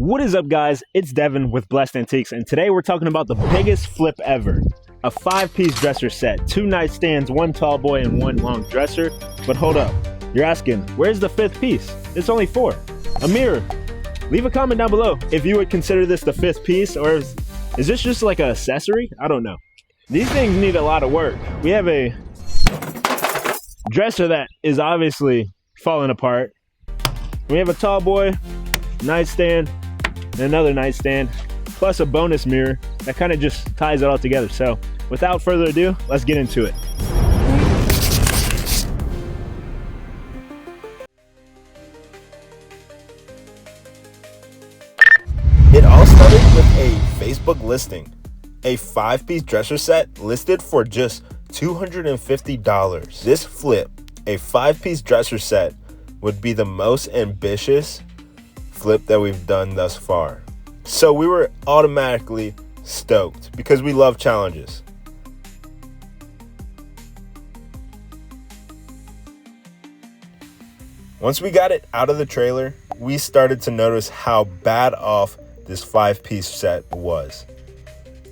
What is up, guys? It's Devin with Blessed Antiques, and today we're talking about the biggest flip ever. A 5-piece dresser set, 2 nightstands, 1 tall boy, and 1 long dresser. But hold up, you're asking, where's the 5th piece? It's only 4. A mirror. Leave a comment down below if you would consider this the 5th piece, or is this just like an accessory? I don't know. These things need a lot of work. We have a dresser that is obviously falling apart. We have a tall boy, nightstand, and another nightstand, plus a bonus mirror that kind of just ties it all together. So without further ado, let's get into it. It all started with a Facebook listing. A 5-piece dresser set listed for just $250. This flip, a 5-piece dresser set, would be the most ambitious flip that we've done thus far. So we were automatically stoked because we love challenges. Once we got it out of the trailer, we started to notice how bad off this 5-piece set was.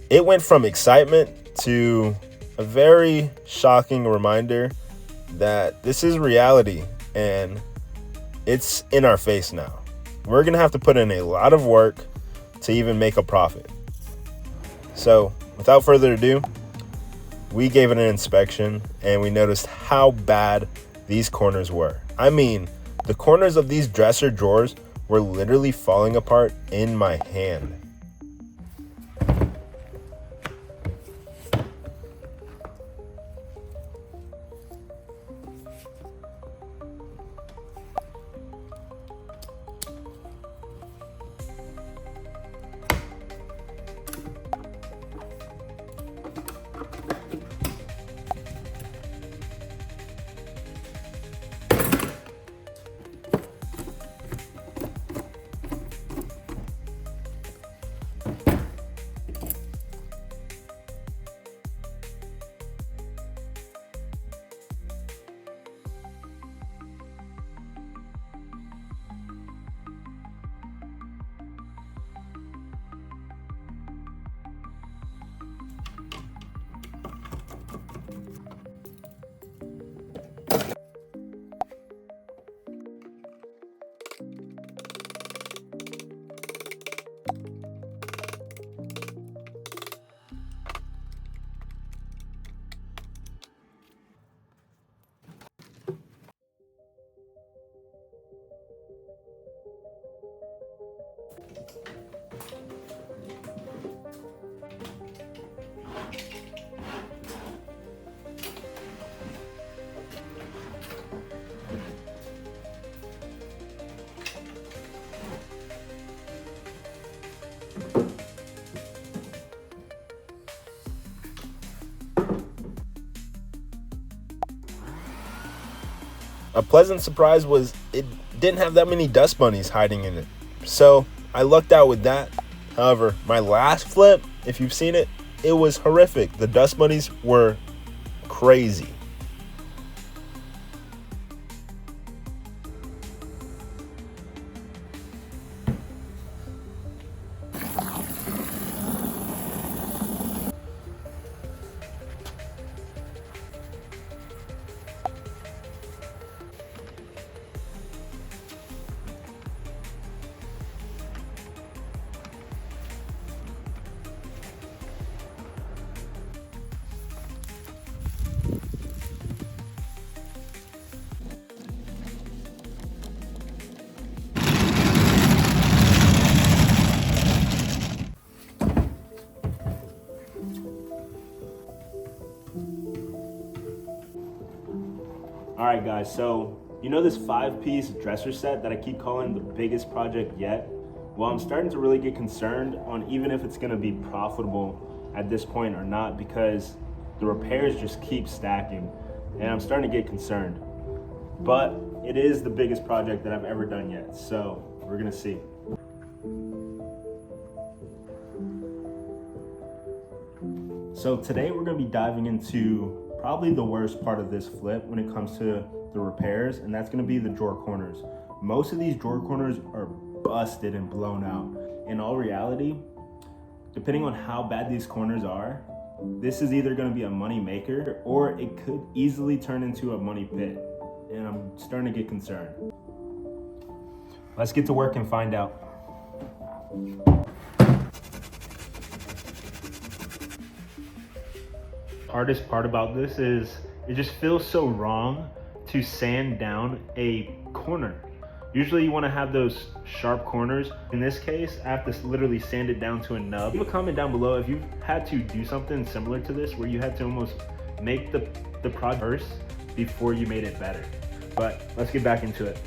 It went from excitement to a very shocking reminder that this is reality and it's in our face now. We're gonna have to put in a lot of work to even make a profit. So without further ado, we gave it an inspection and we noticed how bad these corners were. I mean, the corners of these dresser drawers were literally falling apart in my hand. A pleasant surprise was it didn't have that many dust bunnies hiding in it. So I lucked out with that. However, my last flip, if you've seen it, it was horrific. The dust bunnies were crazy. Alright guys, so you know this 5-piece dresser set that I keep calling the biggest project yet? Well, I'm starting to really get concerned on even if it's going to be profitable at this point or not, because the repairs just keep stacking and I'm starting to get concerned. But it is the biggest project that I've ever done yet, so we're going to see. So today we're going to be diving into probably the worst part of this flip when it comes to the repairs, and that's going to be the drawer corners. Most of these drawer corners are busted and blown out. in all reality, depending on how bad these corners are, this is either going to be a money maker or it could easily turn into a money pit. And I'm starting to get concerned. Let's get to work and find out. Hardest part about this is it just feels so wrong to sand down a corner. Usually you want to have those sharp corners. In this case, I have to literally sand it down to a nub. Leave a comment down below if you've had to do something similar to this, where you had to almost make the project worse before you made it better. But let's get back into it.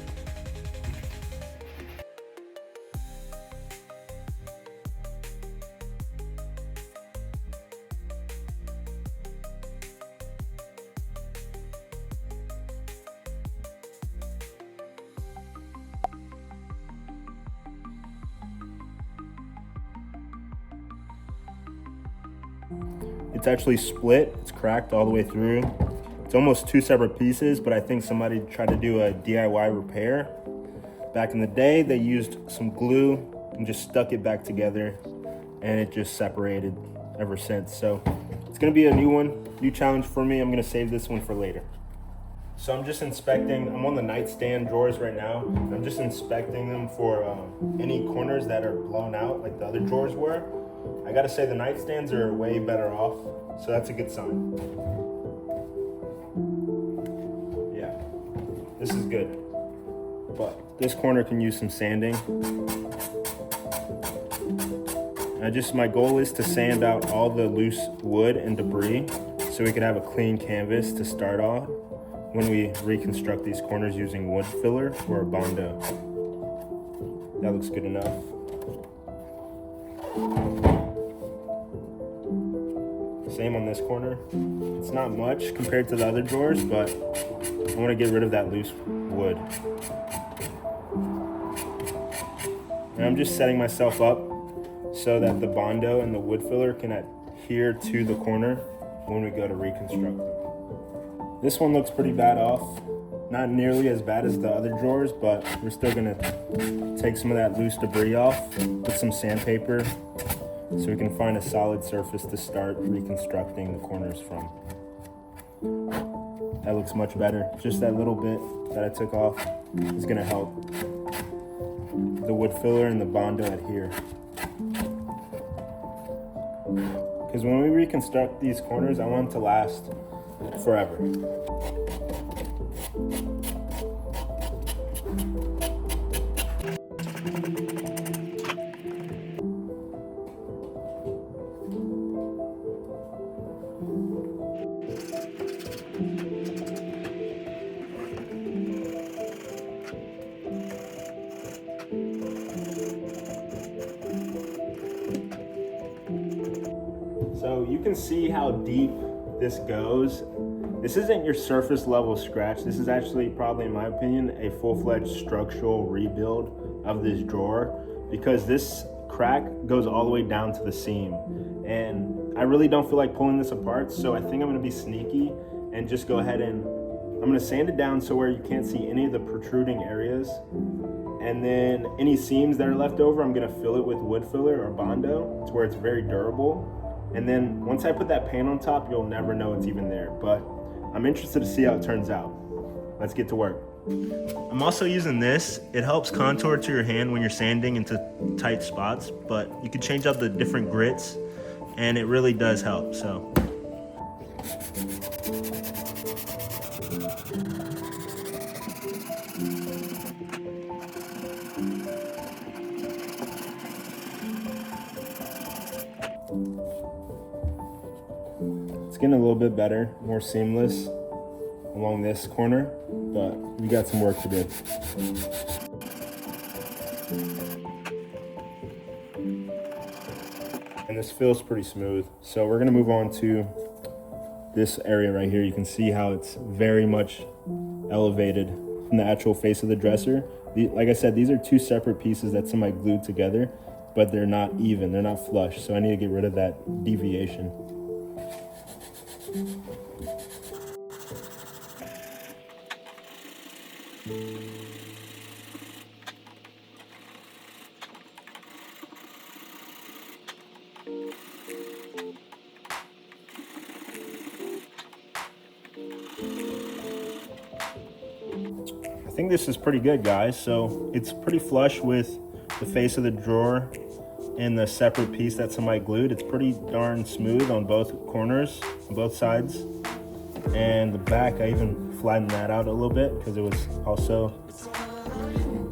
It's actually split, it's cracked all the way through. It's almost two separate pieces, but I think somebody tried to do a DIY repair. Back in the day, they used some glue and just stuck it back together, and it just separated ever since. So it's gonna be a new one, new challenge for me. I'm gonna save this one for later. So I'm just inspecting, I'm on the nightstand drawers right now. I'm just inspecting them for any corners that are blown out like the other drawers were. I gotta say the nightstands are way better off, so that's a good sign. Yeah, this is good. But this corner can use some sanding. My goal is to sand out all the loose wood and debris so we could have a clean canvas to start off when we reconstruct these corners using wood filler or a Bondo. That looks good enough. Same on this corner. It's not much compared to the other drawers, but I want to get rid of that loose wood. And I'm just setting myself up so that the Bondo and the wood filler can adhere to the corner when we go to reconstruct them. This one looks pretty bad off. Not nearly as bad as the other drawers, but we're still gonna take some of that loose debris off with some sandpaper so we can find a solid surface to start reconstructing the corners from. That looks much better. Just that little bit that I took off is gonna help the wood filler and the Bondo adhere. Because when we reconstruct these corners, I want them to last forever. So you can see how deep this goes. This isn't your surface level scratch. This is actually, probably in my opinion, a full-fledged structural rebuild of this drawer, because this crack goes all the way down to the seam. And I really don't feel like pulling this apart, so I think I'm gonna be sneaky and just go ahead and I'm gonna sand it down so where you can't see any of the protruding areas. And then any seams that are left over, I'm gonna fill it with wood filler or Bondo to where it's very durable. And then once I put that paint on top, you'll never know it's even there. But I'm interested to see how it turns out. Let's get to work. I'm also using this. It helps contour to your hand when you're sanding into tight spots, but you can change out the different grits and it really does help, so. It's getting a little bit better, more seamless along this corner, but we got some work to do. And this feels pretty smooth. So we're gonna move on to this area right here. You can see how it's very much elevated from the actual face of the dresser. Like I said, these are two separate pieces that somebody glued together, but they're not even, they're not flush. So I need to get rid of that deviation. I think this is pretty good, guys. So it's pretty flush with the face of the drawer and the separate piece that somebody glued. It's pretty darn smooth on both corners, on both sides. And the back, I even flattened that out a little bit because it was also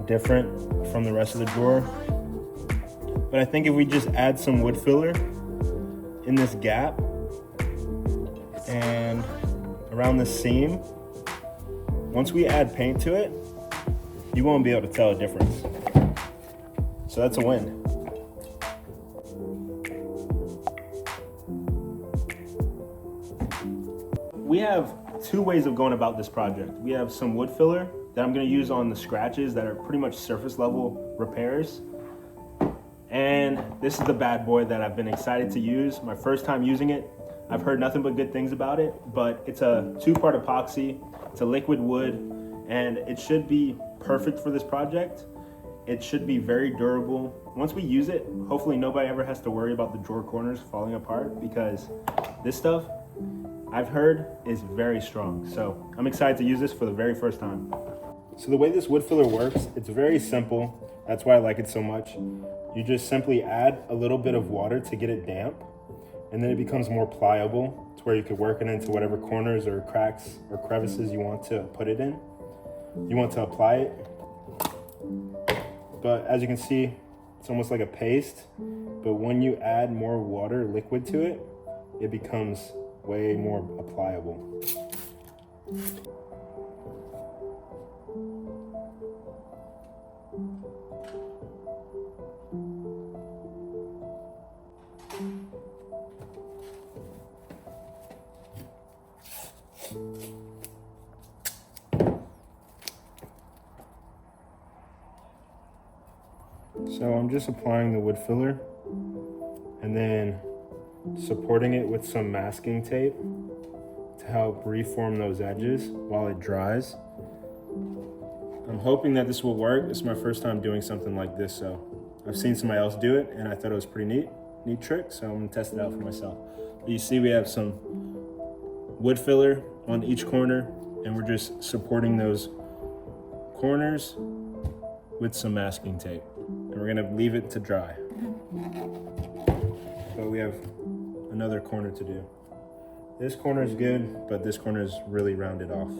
different from the rest of the drawer. But I think if we just add some wood filler in this gap and around the seam, once we add paint to it, you won't be able to tell a difference. So that's a win. We have two ways of going about this project. We have some wood filler that I'm gonna use on the scratches that are pretty much surface level repairs. And this is the bad boy that I've been excited to use. My first time using it, I've heard nothing but good things about it, but it's a 2-part epoxy, it's a liquid wood, and it should be perfect for this project. It should be very durable. Once we use it, hopefully nobody ever has to worry about the drawer corners falling apart, because this stuff, I've heard, is very strong. So I'm excited to use this for the very first time. So the way this wood filler works, it's very simple. That's why I like it so much. You just simply add a little bit of water to get it damp, and then it becomes more pliable to where you could work it into whatever corners or cracks or crevices you want to put it in. You want to apply it. But as you can see, it's almost like a paste. But when you add more water, liquid to it, it becomes way more pliable. So I'm just applying the wood filler and then supporting it with some masking tape to help reform those edges while it dries. I'm hoping that this will work. This is my first time doing something like this, so I've seen somebody else do it and I thought it was pretty neat trick, so I'm gonna test it out for myself. But you see we have some wood filler on each corner and we're just supporting those corners with some masking tape. And we're gonna leave it to dry. But we have another corner to do. This corner is good, but this corner is really rounded off.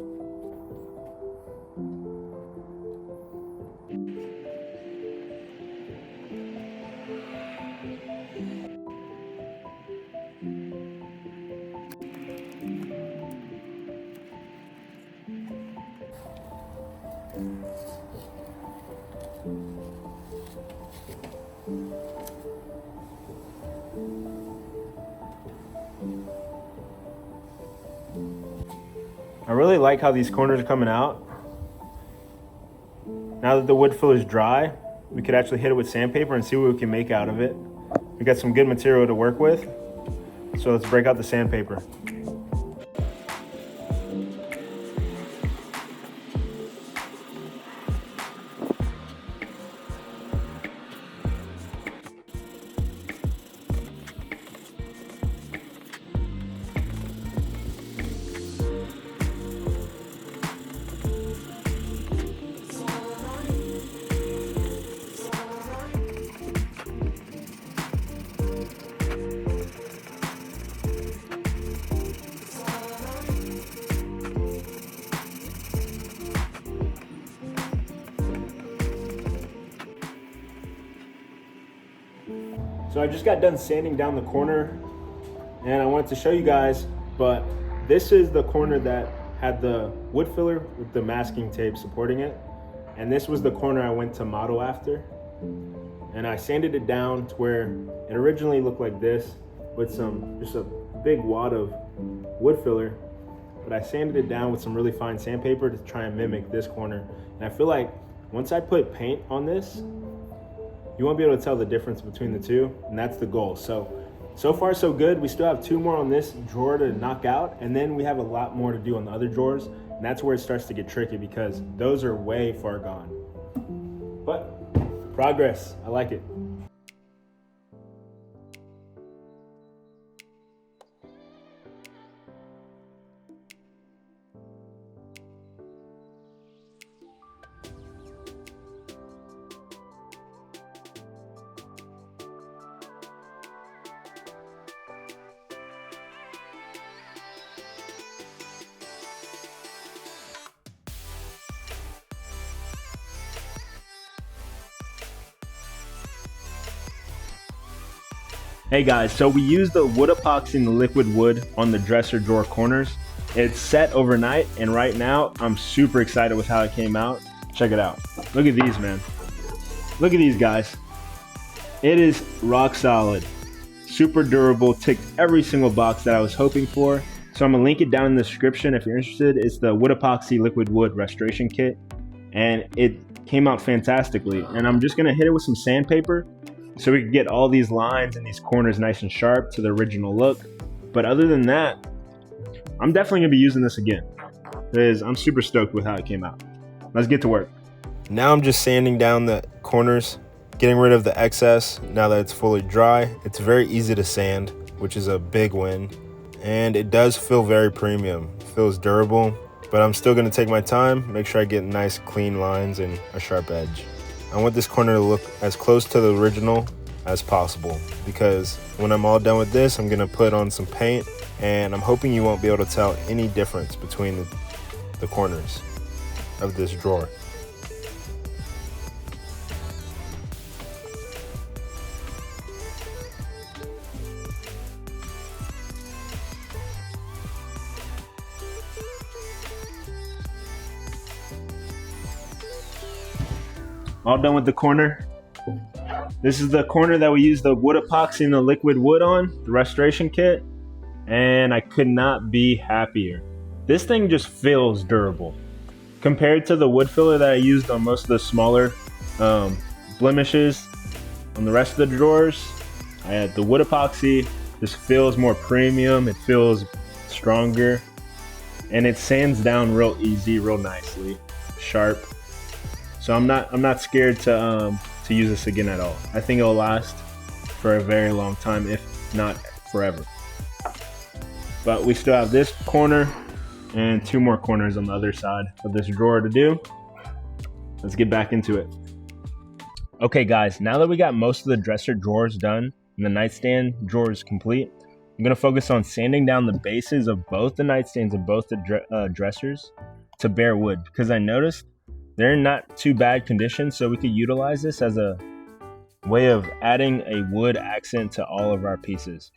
I really like how these corners are coming out. Now that the wood filler is dry, we could actually hit it with sandpaper and see what we can make out of it. We got some good material to work with, so let's break out the sandpaper. So I just got done sanding down the corner and I wanted to show you guys, but this is the corner that had the wood filler with the masking tape supporting it. And this was the corner I went to model after. And I sanded it down to where it originally looked like this with just a big wad of wood filler. But I sanded it down with some really fine sandpaper to try and mimic this corner. And I feel like once I put paint on this, you won't be able to tell the difference between the two, and that's the goal. So far so good. We still have 2 more on this drawer to knock out, and then we have a lot more to do on the other drawers, and that's where it starts to get tricky because those are way far gone. But progress, I like it. Hey guys, so we used the wood epoxy and the liquid wood on the dresser drawer corners. It's set overnight, and right now I'm super excited with how it came out. Check it out. Look at these, man. Look at these guys. It is rock solid, super durable, ticked every single box that I was hoping for. So I'm gonna link it down in the description if you're interested. It's the wood epoxy liquid wood restoration kit, and it came out fantastically. And I'm just gonna hit it with some sandpaper so we can get all these lines and these corners nice and sharp to the original look. But other than that, I'm definitely gonna be using this again because I'm super stoked with how it came out. Let's get to work. Now I'm just sanding down the corners, getting rid of the excess. Now that it's fully dry, it's very easy to sand, which is a big win. And it does feel very premium. It feels durable, but I'm still gonna take my time, make sure I get nice clean lines and a sharp edge. I want this corner to look as close to the original as possible, because when I'm all done with this, I'm gonna put on some paint, and I'm hoping you won't be able to tell any difference between the corners of this drawer. All done with the corner. This is the corner that we used the wood epoxy and the liquid wood on, the restoration kit, and I could not be happier. This thing just feels durable. Compared to the wood filler that I used on most of the smaller blemishes on the rest of the drawers, I had the wood epoxy. This feels more premium, it feels stronger, and it sands down real easy, real nicely, sharp. So I'm not scared to use this again at all. I think it'll last for a very long time, if not forever. But we still have this corner and 2 more corners on the other side of this drawer to do. Let's get back into it. Okay guys, now that we got most of the dresser drawers done and the nightstand drawers complete, I'm gonna focus on sanding down the bases of both the nightstands and both the dressers to bare wood, because I noticed they're in not too bad condition, so we could utilize this as a way of adding a wood accent to all of our pieces.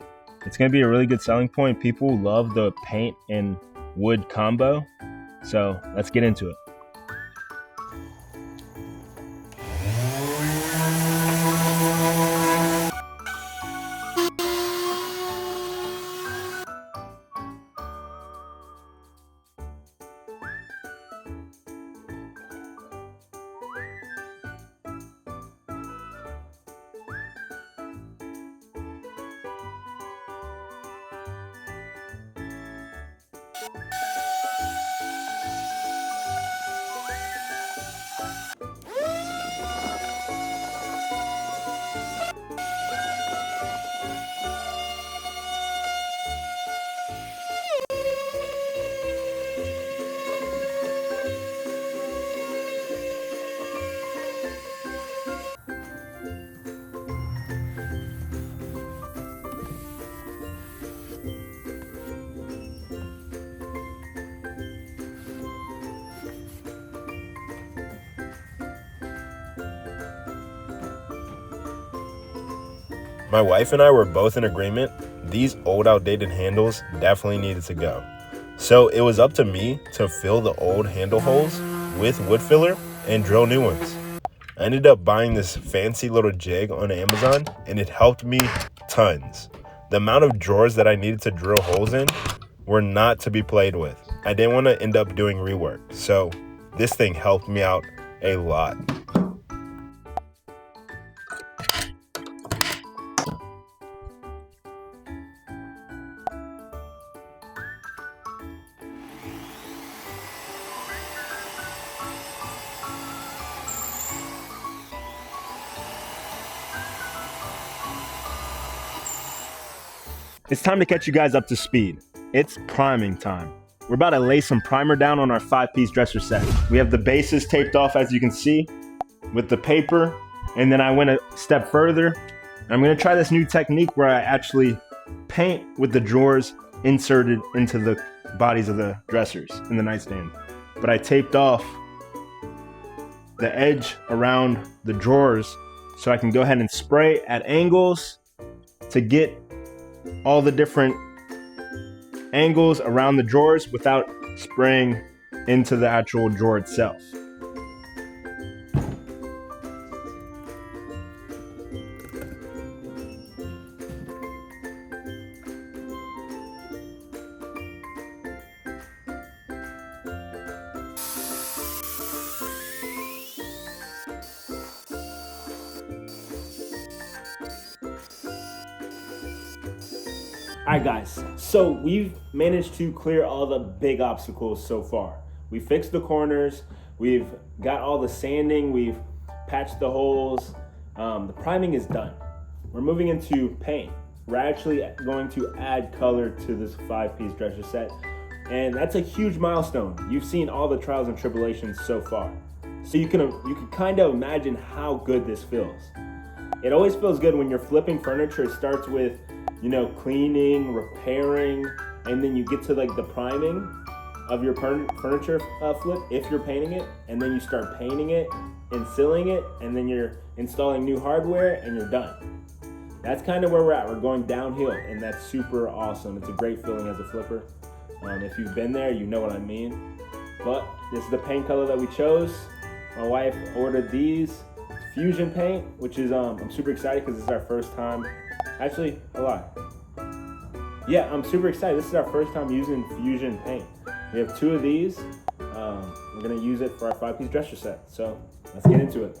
It's gonna be a really good selling point. People love the paint and wood combo, so let's get into it. My wife and I were both in agreement. These old outdated handles definitely needed to go. So it was up to me to fill the old handle holes with wood filler and drill new ones. I ended up buying this fancy little jig on Amazon, and it helped me tons. The amount of drawers that I needed to drill holes in were not to be played with. I didn't want to end up doing rework, so this thing helped me out a lot. It's time to catch you guys up to speed. It's priming time. We're about to lay some primer down on our 5-piece dresser set. We have the bases taped off, as you can see, with the paper, and then I went a step further. I'm gonna try this new technique where I actually paint with the drawers inserted into the bodies of the dressers in the nightstand. But I taped off the edge around the drawers so I can go ahead and spray at angles to get all the different angles around the drawers without spraying into the actual drawer itself. Alright guys, so we've managed to clear all the big obstacles so far. We fixed the corners, we've got all the sanding, we've patched the holes, the priming is done. We're moving into paint. We're actually going to add color to this 5-piece dresser set, and that's a huge milestone. You've seen all the trials and tribulations so far. So you can kind of imagine how good this feels. It always feels good when you're flipping furniture. It starts with, cleaning, repairing, and then you get to like the priming of your furniture flip if you're painting it, and then you start painting it and sealing it, and then you're installing new hardware and you're done. That's kind of where we're at. We're going downhill, and that's super awesome. It's a great feeling as a flipper. If you've been there, you know what I mean. But this is the paint color that we chose. My wife ordered these. It's Fusion paint, which is I'm super excited because this is our first time. Actually, a lie. Yeah, I'm super excited. This is our first time using Fusion paint. We have 2 of these. We're gonna use it for our 5-piece dresser set. So let's get into it.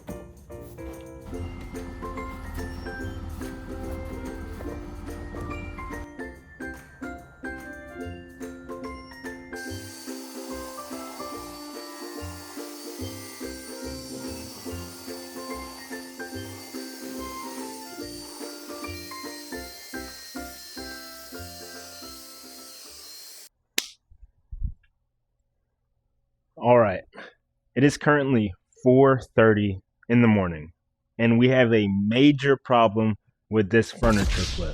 All right, it is currently 4:30 in the morning, and we have a major problem with this furniture flip.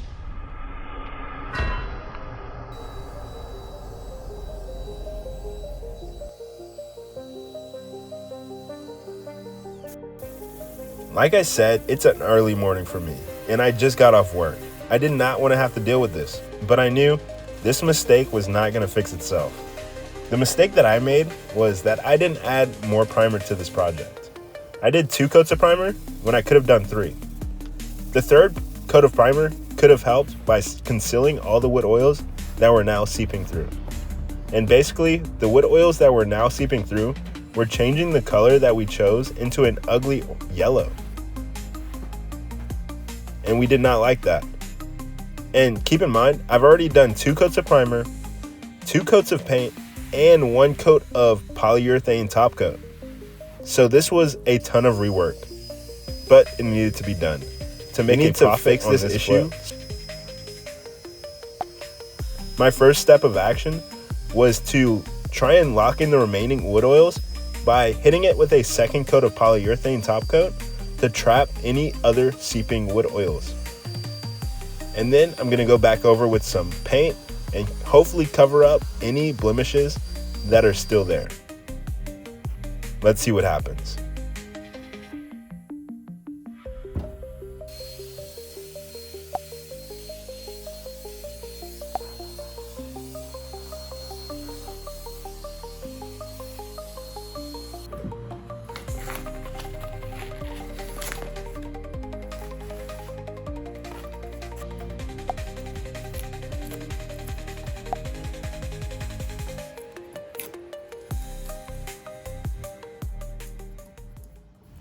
Like I said, it's an early morning for me, and I just got off work. I did not want to have to deal with this, but I knew this mistake was not going to fix itself. The mistake that I made was that I didn't add more primer to this project. I did 2 coats of primer when I could have done 3. The 3rd coat of primer could have helped by concealing all the wood oils that were now seeping through. And basically, the wood oils that were now seeping through were changing the color that we chose into an ugly yellow. And we did not like that. And keep in mind, I've already done 2 coats of primer, 2 coats of paint, and 1 coat of polyurethane top coat. So this was a ton of rework, but it needed to be done. To make it to fix this issue, my first step of action was to try and lock in the remaining wood oils by hitting it with a 2nd coat of polyurethane top coat to trap any other seeping wood oils. And then I'm gonna go back over with some paint and hopefully cover up any blemishes that are still there. Let's see what happens.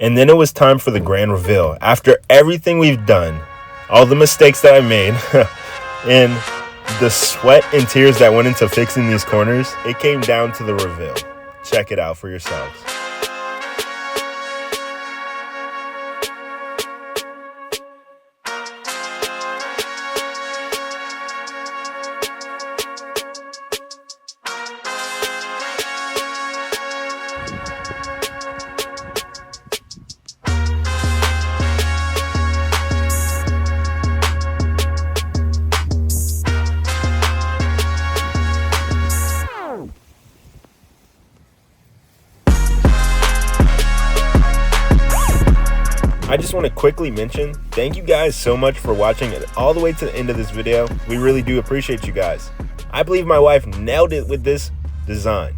And then it was time for the grand reveal. After everything we've done, all the mistakes that I made, and the sweat and tears that went into fixing these corners, it came down to the reveal. Check it out for yourselves. I just want to quickly mention, thank you guys so much for watching it all the way to the end of this video. We really do appreciate you guys. I believe my wife nailed it with this design.